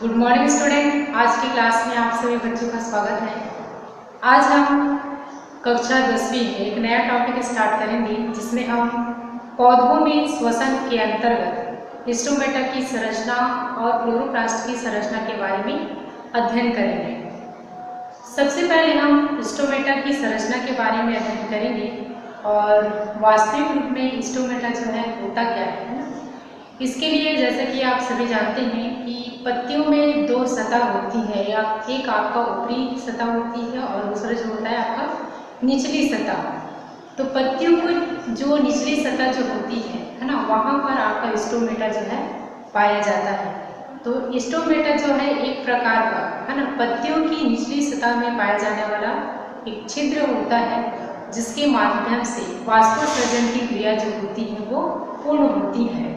Good morning student. आज की class में आप सभी बच्चों का स्वागत है। आज हम कक्षा 10वीं में एक नया टॉपिक स्टार्ट करेंगे जिसमें हम पौधों में श्वसन के अंतर्गत स्टोमेटा की संरचना और क्लोरोप्लास्ट की संरचना के बारे में अध्ययन करेंगे। सबसे पहले हम स्टोमेटा की संरचना के बारे में अध्ययन करेंगे और वास्तविक रूप में स्टोमेटा जो है होता क्या है ना। इसके लिए जैसे कि आप सभी जानते हैं कि पत्तियों में दो सतह होती है, या एक आपका ऊपरी सतह होती है और दूसरा जो होता है आपका निचली सतह। तो पत्तियों को जो निचली सतह जो होती है ना, वहाँ पर आपका स्टोमेटा जो है पाया जाता है। तो स्टोमेटा जो है एक प्रकार का है ना, पत्तियों की निचली सतह में पाया जाने वाला एक छिद्र होता है जिसके माध्यम से वाष्पोत्सर्जन की क्रिया जो होती है वो पूर्ण होती है।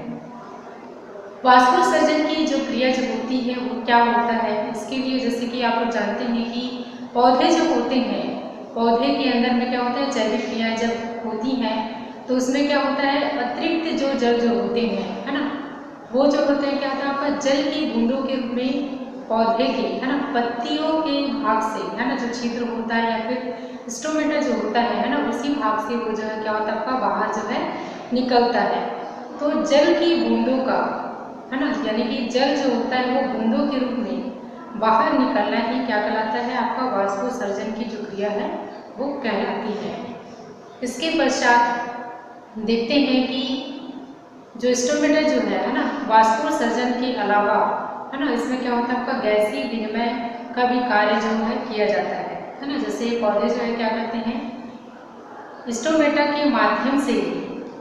वाष्पोत्सर्जन की जो क्रिया जो होती है वो क्या होता है, इसके लिए जैसे कि आप लोग जानते हैं कि पौधे जो होते हैं, पौधे के अंदर में क्या होता है, जैविक क्रियाएं जब होती हैं तो उसमें क्या होता है, अतिरिक्त जो जल जो होते हैं है ना, वो जो होते हैं क्या होता है आपका जल की बूंदों के रूप में पौधे के है ना पत्तियों के भाग से है ना जो छिद्र होता है या फिर स्टोमेटा जो होता है ना, उसी भाग से वो जो है क्या होता है आपका बाहर जो है निकलता है। तो जल की बूंदों का है ना, यानी कि जल जो होता है वो बूंदों के रूप में बाहर निकलना ही क्या कहलाता है, आपका वाष्पोत्सर्जन की जो क्रिया है वो कहलाती है। इसके पश्चात देखते हैं कि जो स्टोमेटा जो है ना, वाष्पोत्सर्जन के अलावा है ना, इसमें क्या होता है आपका गैसीय विनिमय का भी कार्य जो है किया जाता है ना। जैसे पौधे जो है क्या करते हैं, स्टोमेटा के माध्यम से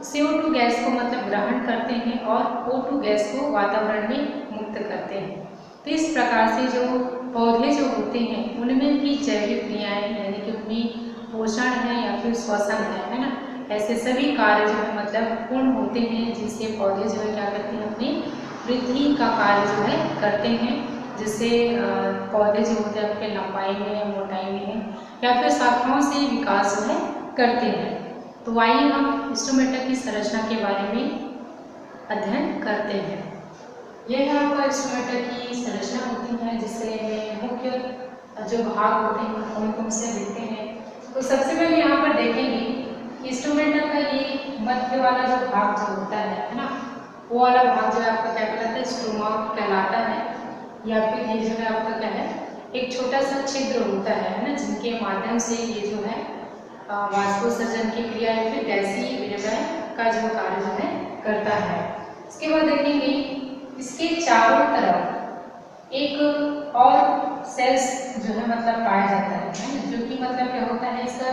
CO2 गैस को मतलब ग्रहण करते हैं और O2 गैस को वातावरण में मुक्त करते हैं। तो इस प्रकार से जो पौधे जो होते हैं उनमें भी जैविक क्रियाएं यानी कि उनमें पोषण है या फिर श्वसन है ना, ऐसे सभी कार्य जो है मतलब पूर्ण होते हैं जिससे पौधे जो है क्या करते हैं, अपनी वृद्धि का कार्य जो है करते हैं, जिससे पौधे जो होते हैं अपने लंबाई में, मोटाई में या फिर शाखाओं से विकास जो है करते हैं। तो आइए हम स्टोमेटा की संरचना के बारे में अध्ययन करते हैं। यह है आपका स्टोमेटा की संरचना होती है, जिससे मुख्य जो भाग होते हैं कौन कौन से देखते हैं। तो सबसे पहले यहाँ पर देखेंगे कि स्टोमेटा का ये मध्य वाला जो भाग जो होता है ना, वो वाला भाग जो है आपका क्या कहलाता है, स्टोमा कहलाता है। या फिर ये जो है आपका क्या है, एक छोटा सा छिद्र होता है ना, जिनके माध्यम से ये जो है वाष्पोत्सर्जन की क्रिया या फिर गैसीय विनिमय का जो कार्य जो है करता है। इसके बाद देखेंगे इसके चारों तरफ एक और सेल्स जो है मतलब पाया जाता है, जो कि मतलब क्या होता है, इसका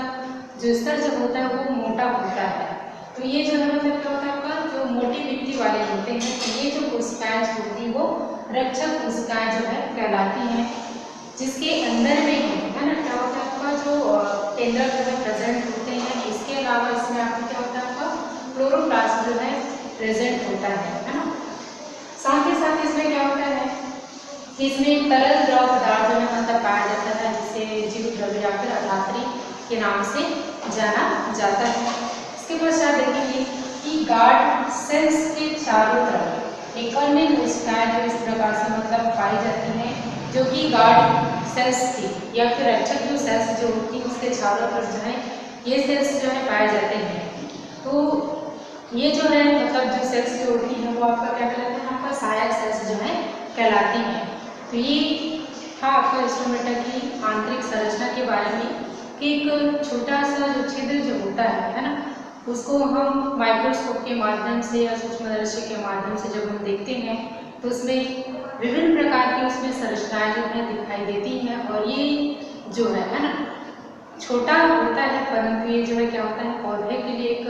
जो स्तर जो होता है वो मोटा होता है। तो ये जो है मतलब क्या होता है आपका, जो मोटी मिट्टी वाले होते हैं, तो ये जो कोशिकाएं होती है वो रक्षक कोशिकाएं जो है कहलाती हैं, जिसके अंदर में है ना क्या होता है आपका जो केंद्रक जो है प्रेजेंट होते हैं। इसके अलावा इसमें आपका क्या होता है, आपका क्लोरोप्लास्ट जो है प्रेजेंट होता है ना। साथ ही साथ इसमें क्या होता है कि इसमें तरल द्रव पदार्थ जो है मतलब पाया जाता है, जिसे जीव द्रव्य या फिर अधात्री के नाम से जाना जाता है। इसके पश्चात देखेंगे कि गार्ड सेल्स के चारों तरफ एक अन्य कोशिकाएं जो इस प्रकार से मतलब पाई जाती हैं, जो कि गार्ड सेल्स थी या फिर रक्षक जो सेल्स जो होती है उसके चारों तरफ जो है ये सेल्स जो है पाए जाते हैं। तो ये जो है मतलब जो सेल्स जो होती है वो आपका क्या कहलाते हैं, आपका सहायक सेल्स जो है कहलाती हैं। तो ये था आपका स्टोमेटा की आंतरिक संरचना के बारे में कि एक छोटा सा जो छिद्र जो होता है ना, उसको हम माइक्रोस्कोप के माध्यम से या सूक्ष्मदर्शी के माध्यम से जब हम देखते हैं तो उसमें विभिन्न प्रकार की उसमें संरचनाएं जो है दिखाई देती हैं। और ये जो है ना छोटा होता है, परंतु ये जो है क्या होता है, पौधे के लिए एक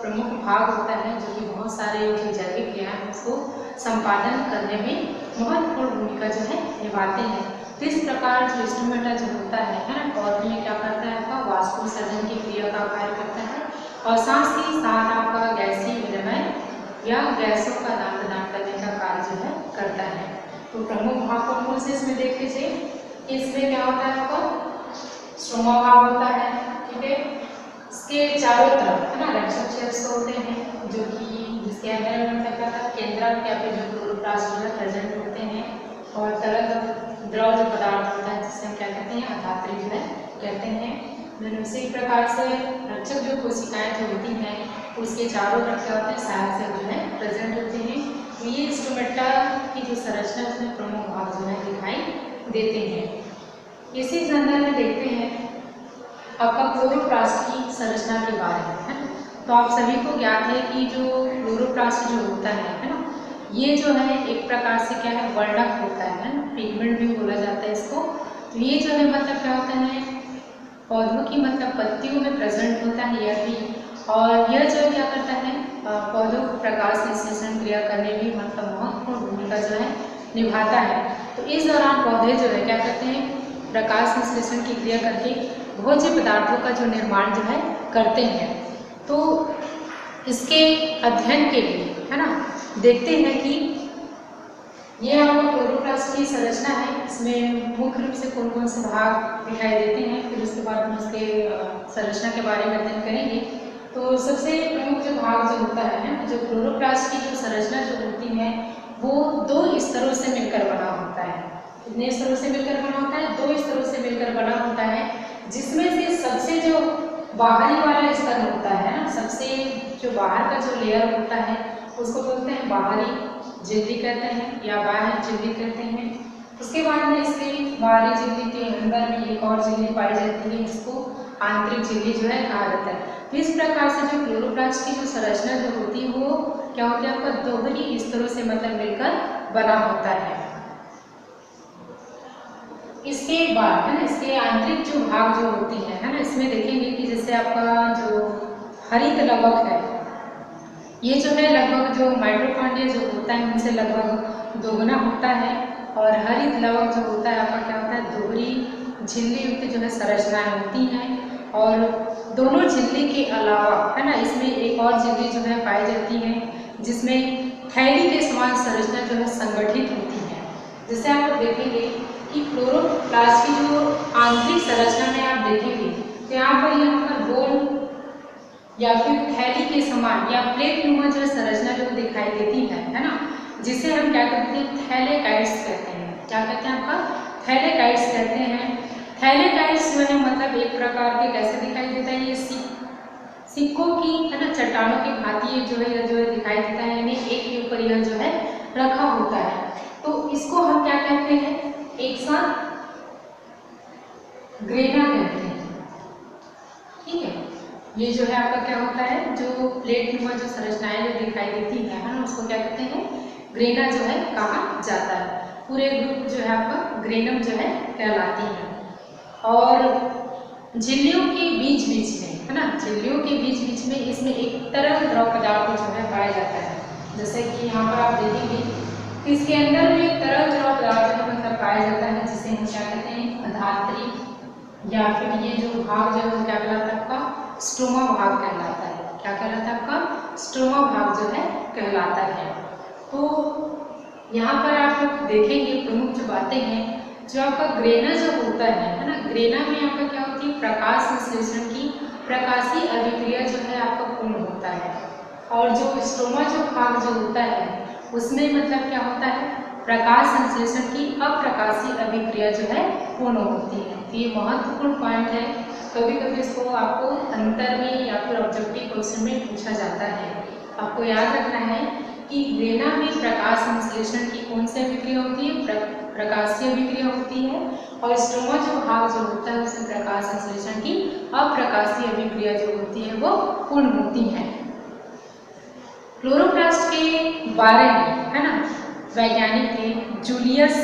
प्रमुख भाग होता है, जो कि बहुत सारे जो जैविक क्रियाएं हैं उसको संपादन करने में महत्वपूर्ण भूमिका जो है निभाते हैं। तो इस प्रकार जो स्टोमेटा जो होता है ना, पौधे में क्या करता है, आपका वाष्पोत्सर्जन की क्रिया का कार्य करता है और साथ ही साथ आपका गैसीय विनिमय या गैसों का आदान प्रदान करने का कार्य जो है करता है। तो प्रमुख भाग कौन से इसमें देख लीजिए, इसमें क्या होता है आपका स्ट्रोमा भाग होता है, ठीक है। इसके चारों तरफ है ना रक्षक सेल्स होते हैं, जो कि जिसके अंदर मतलब क्या था केंद्रक या फिर जो क्लोरोप्लास्ट जो है प्रेजेंट होते हैं। और तरल अधात्री जो है कहते हैं। दोनों उसी प्रकार से रक्षक जो कोशिकाएं जो होती हैं उसके चारों तरफ क्या होते हैं, सहायक सेल जो है प्रेजेंट होते हैं। तो ये स्टोमेटा की जो संरचना उसमें प्रमुख भाग जो है दिखाई देते हैं। इसी संदर्भ में देखते हैं आपका क्लोरोप्लास्ट की संरचना के बारे में, है ना। तो आप सभी को ज्ञात है कि जो क्लोरोप्लास्ट जो होता है ना, ये जो है एक प्रकार से क्या है, वर्णक होता है ना, पिगमेंट भी बोला जाता है इसको। तो ये जो है मतलब क्या होता है, पौधों की मतलब पत्तियों में प्रेजेंट होता है यह भी, और यह जो है क्या करता है, पौधों को प्रकाश संश्लेषण क्रिया करने में मतलब महत्वपूर्ण भूमिका जो है निभाता है। तो इस दौरान पौधे जो है क्या करते हैं, प्रकाश संश्लेषण की क्रिया करके भोज्य पदार्थों का जो निर्माण जो है करते हैं। तो इसके अध्ययन के लिए, है ना, देखते हैं कि ये आपको क्लोरोप्लास्ट की संरचना है, इसमें मुख्य रूप से कौन कौन से भाग दिखाई देते हैं, फिर उसके बाद हम उसके संरचना के बारे में अध्ययन करेंगे। तो सबसे प्रमुख जो भाग जो होता है, जो क्लोरोप्लास्ट की जो संरचना जो होती है वो 2 स्तरों से मिलकर बना होता है। कितने स्तरों से मिलकर बना होता है, 2 स्तरों से मिलकर बना होता है, जिसमें से सबसे जो बाहरी वाला स्तर होता है ना, सबसे जो बाहर का जो लेयर होता है उसको बोलते हैं बाहरी झिल्ली कहते हैं या बाह्य झिल्ली कहते हैं। उसके बाद में इसके बाहरी झिल्ली के अंदर में एक और झिल्ली पाई जाती है, जिसको आंतरिक झिल्ली जो है कहा जाता है। तो इस प्रकार से जो क्लोरोप्लास्ट की जो संरचना जो होती है वो क्या होता है, आपका दोहरी स्तरों से मतलब मिलकर बना होता है। इसके बाद है ना, इसके आंतरिक जो भाग जो होती है ना, इसमें देखेंगे कि जैसे आपका जो हरित लवक है, ये जो है लगभग जो माइटोकॉन्ड्रिया जो होता है उनसे लगभग दोगुना होता है, और हरित लवक जो होता है आपका क्या होता है, दोहरी झिल्ली युक्त जो है संरचनाएं होती हैं। और दोनों झिल्ली के अलावा है ना, इसमें एक और झिल्ली जो है पाई जाती है, जिसमें थैली के समान संरचना जो है संगठित होती है। जैसे आप देखेंगे कि क्लोरोप्लास्ट की जो आंतरिक संरचना में आप देखेंगे तो यहाँ पर गोल या फिर थैली के समान या प्लेट नुमा जो संरचना जो दिखाई देती है ना, जिसे हम क्या कहते हैं, थैलेकाइड्स कहते हैं। क्या कहते हैं आपका, थैलेकाइड्स कहते हैं। थैलेकाइड्स जो है मतलब एक प्रकार के कैसे दिखाई देता है, ये सिक्कों की है ना, चट्टानों की भांति जो है दिखाई देता है, यानी एक के ऊपर यह जो है रखा होता है। तो इसको हम क्या कहते हैं, एक साथ ग्रेना कहते हैं। ठीक है, ये जो है आपका क्या होता है, जो प्लेट नुमा जो संरचनाएं जो दिखाई देती है ना, उसको क्या कहते हैं, ग्रेना जो है कहा जाता है। पूरे ग्रुप जो है आपका ग्रेनम जो है कहलाती है। और झिल्लियों के बीच बीच में है ना, झिल्लियों के बीच बीच में इसमें एक तरल द्रव पदार्थ जो है पाया जाता है। जैसे कि यहाँ पर आप देखेंगे कि इसके अंदर में एक तरल द्रव पदार्थ मतलब पाया जाता है, जिसे हम क्या कहते हैं, अधात्री, या फिर ये जो भाग जो है क्या कहलाता है आपका, स्ट्रोमा भाग कहलाता है। क्या कहलाता है आपका, स्ट्रोमा भाग जो है कहलाता है। तो यहाँ पर आप देखेंगे प्रमुख जो बातें हैं, जो आपका ग्रेना जो होता है ना, ग्रेना में आपका क्या होती है, प्रकाश संश्लेषण की प्रकाशीय अभिक्रिया जो है आपका पूर्ण होता है। और जो स्ट्रोमा जो भाग जो होता है उसमें मतलब क्या होता है, प्रकाश संश्लेषण की अप्रकाशीय अभिक्रिया जो है पूर्ण होती है। तो ये महत्वपूर्ण पॉइंट है, कभी कभी इसको आपको अंतर में या फिर ऑब्जेक्टिव क्वेश्चन में पूछा जाता है। आपको याद रखना है कि ग्रेना में प्रकाश संश्लेषण की कौन सी अभिक्रिया होती है, प्रकाशीय अभिक्रिया होती है, और स्ट्रोमा जो भाग जो होता है उसमें प्रकाश संश्लेषण की अप्रकाशीय अभिक्रिया जो होती है वो पूर्ण होती है। क्लोरोप्लास्ट के बारे में है ना, वैज्ञानिक थे जूलियस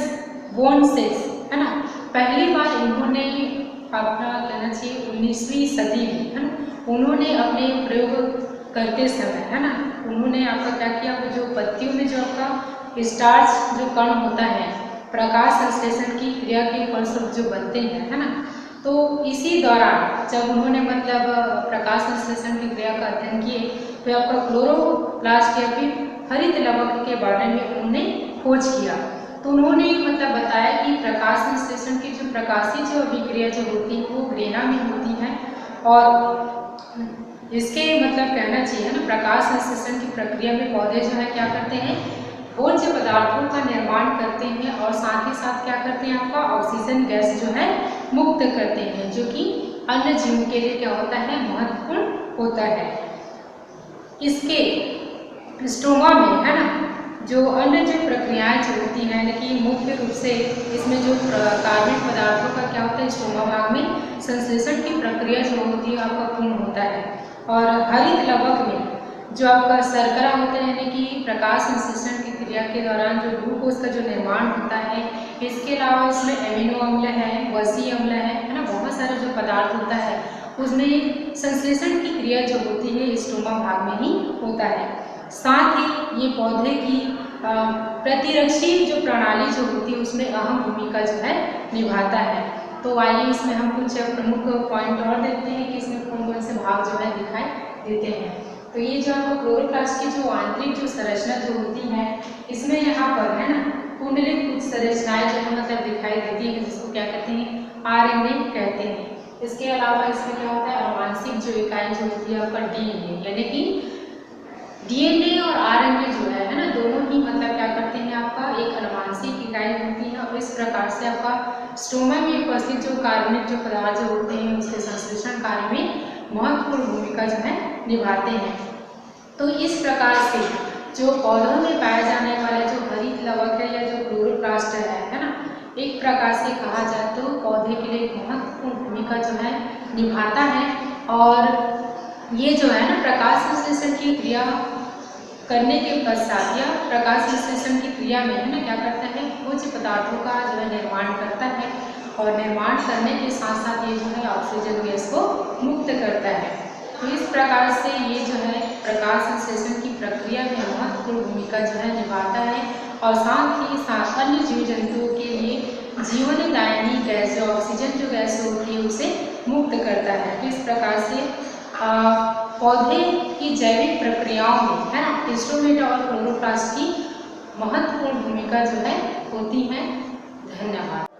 वोनसेस, है ना, पहली बार इन्होंने अपना कहना चाहिए 19वीं सदी में है ना, उन्होंने अपने प्रयोग करते समय है ना, उन्होंने आपका क्या किया, वो जो पत्तियों में जो आपका स्टार्च जो कण होता है प्रकाश संश्लेषण की क्रिया के फलस्वरूप जो बनते हैं है ना, तो इसी दौरान जब उन्होंने मतलब प्रकाश संश्लेषण की क्रिया का अध्ययन किए तो आपका क्लोरोप्लास्ट या फिर हरित लवक के बारे में उन्होंने खोज किया। तो उन्होंने मतलब बताया कि प्रकाश संश्लेषण की जो प्रकाशीय जो अभिक्रिया जो होती है वो ग्रेना में होती है, और इसके मतलब कहना चाहिए ना, प्रकाश संश्लेषण की प्रक्रिया में पौधे जो है क्या करते हैं, भोज्य पदार्थों का निर्माण करते हैं, और साथ ही साथ क्या करते हैं, आपका ऑक्सीजन गैस जो है मुक्त करते हैं, जो कि अन्य जीवों के लिए क्या होता है, महत्वपूर्ण होता है। इसके स्टोमा में है ना, जो अन्य जो प्रक्रियाएं जो होती हैं, यानी कि मुख्य रूप से इसमें जो कार्बनिक पदार्थों का क्या होता है, स्टोमा भाग में संश्लेषण की प्रक्रिया जो होती है आपका पूर्ण होता है। और हरित लवक में जो आपका शर्करा होता है, यानी कि प्रकाश संश्लेषण की क्रिया के दौरान जो ग्लूकोज का जो निर्माण होता है, इसके अलावा इसमें एमिनो अम्ल है, वसी अम्ल है ना, बहुत सारे जो पदार्थ होता है उसमें संश्लेषण की क्रिया जो होती है स्टोमा भाग में ही होता है। साथ ही ये पौधे की प्रतिरक्षी जो प्रणाली जो होती है उसमें अहम भूमिका जो है निभाता है। तो आइए इसमें हम कुछ प्रमुख पॉइंट और देखते हैं कि इसमें कौन कौन से भाग जो है दिखाई देते हैं। तो ये जो आपको क्लोरोप्लास्ट की जो आंतरिक जो संरचना जो होती है, इसमें यहाँ पर है ना कुंडलित कुछ संरचनाएं जो है मतलब दिखाई देती है, जिसको क्या कहते हैं, आरएनए कहते हैं। इसके अलावा इसमें क्या होता है, आनुवांशिक जो इकाई जो होती है आपका डीएनए, यानी कि डीएनए और आरएनए जो है ना, दोनों ही मतलब क्या करते हैं, आपका एक आनुवांशिक इकाई होती है। और इस प्रकार से आपका स्टोमा में उपस्थित जो कार्बनिक जो पदार्थ जो होते हैं उसके संश्लेषण कार्य में महत्वपूर्ण भूमिका जो है निभाते हैं। तो इस प्रकार से जो पौधों में पाया जाने वाला जो हरित लवक है या जो क्लोरोप्लास्ट है ना, एक प्रकार से कहा जाए तो पौधे के लिए महत्वपूर्ण भूमिका जो है निभाता है। और ये जो है ना प्रकाश संश्लेषण की क्रिया करने के पश्चात या प्रकाश संश्लेषण की क्रिया में है ना क्या करता है, कुछ पदार्थों का जो है निर्माण करता है। और निर्माण करने के साथ साथ ये जो है ऑक्सीजन गैस को मुक्त करता है। तो इस प्रकार से ये जो है प्रकाश संश्लेषण की प्रक्रिया में महत्वपूर्ण भूमिका जो है निभाता है। और साथ ही साथ अन्य जीव जंतुओं के लिए जीवनदायिनी गैस जो ऑक्सीजन जो गैस होती है उसे मुक्त करता है। तो इस प्रकार से पौधे की जैविक प्रक्रियाओं में है ना स्टोमेटा और क्लोरोप्लास्ट की महत्वपूर्ण भूमिका जो है होती है। धन्यवाद।